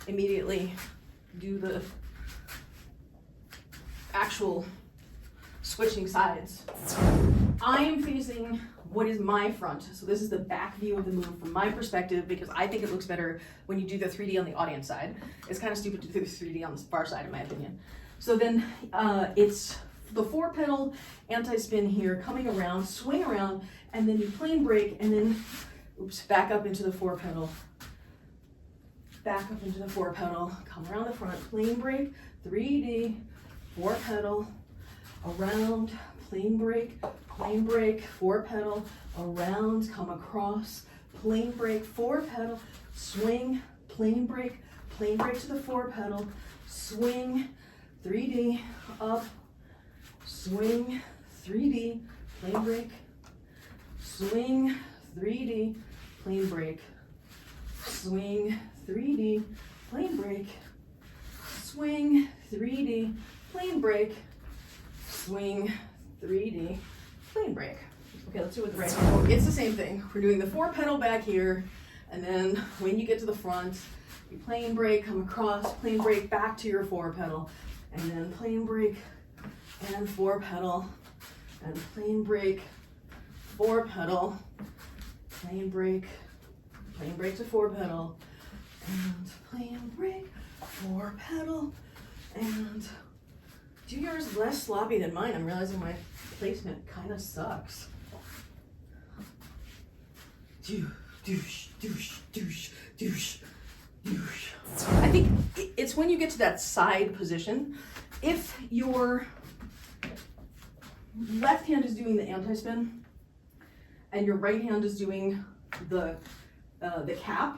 immediately do the actual switching sides. I am facing what is my front. So this is the back view of the move from my perspective, because I think it looks better when you do the 3D on the audience side. It's kind of stupid to do the 3D on the far side, in my opinion. So then it's the 4-pedal anti-spin here, coming around, swing around, and then you plane break, and then, oops, back up into the 4-pedal. Back up into the 4-pedal, come around the front, plane break, 3D, 4-pedal, around, plane break, 4-pedal, around, come across, plane break, 4-pedal, swing, plane break to the 4-pedal, swing, 3D, up, swing, 3D, plane break, swing, 3D, plane break, swing, 3D, plane break, swing, 3D, plane break, swing, 3D, plane break. Okay, let's do it with the right hand. It's the same thing. We're doing the 4-pedal back here, and then when you get to the front, you plane break, come across, plane break back to your 4-pedal, and then plane break and 4-pedal, and plane break, 4-pedal, plane break to 4-pedal, and plane break, 4-pedal, and do yours less sloppy than mine. I'm realizing my placement kind of sucks. Doosh, doosh, doosh, doosh, doosh, doosh. I think it's when you get to that side position, if your left hand is doing the anti-spin and your right hand is doing the cap,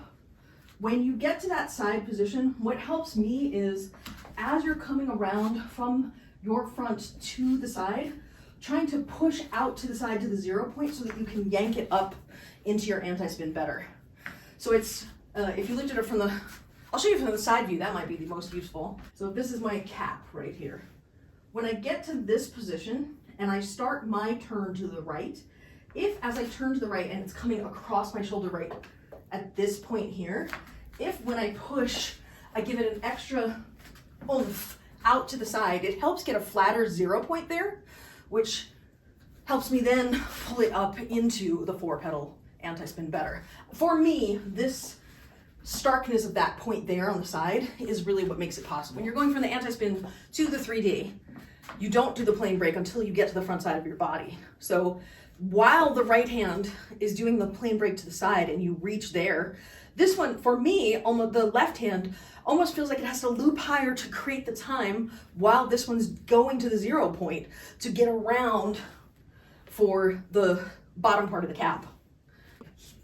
when you get to that side position, what helps me is as you're coming around from your front to the side, trying to push out to the side to the 0 point so that you can yank it up into your anti-spin better. So it's, if you looked at it from the, I'll show you from the side view, that might be the most useful. So if this is my cap right here. When I get to this position and I start my turn to the right, if as I turn to the right and it's coming across my shoulder right at this point here, if when I push, I give it an extra oomph out to the side, it helps get a flatter 0 point there, which helps me then pull it up into the 4-pedal anti-spin better. For me, this starkness of that point there on the side is really what makes it possible. When you're going from the anti-spin to the 3D, you don't do the plane break until you get to the front side of your body. So while the right hand is doing the plane break to the side and you reach there, this one, for me, almost the left hand almost feels like it has to loop higher to create the time while this one's going to the 0 point to get around for the bottom part of the cap.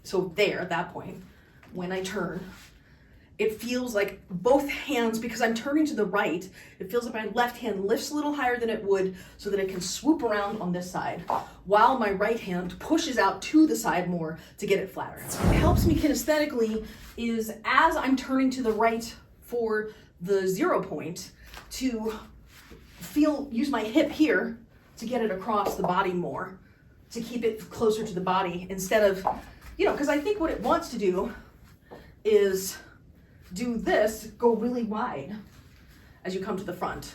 So there, at that point, when I turn, it feels like both hands, because I'm turning to the right, it feels like my left hand lifts a little higher than it would so that it can swoop around on this side, while my right hand pushes out to the side more to get it flatter. What helps me kinesthetically is as I'm turning to the right for the 0 point to use my hip here to get it across the body more, to keep it closer to the body instead of, because I think what it wants to do is do this, go really wide as you come to the front.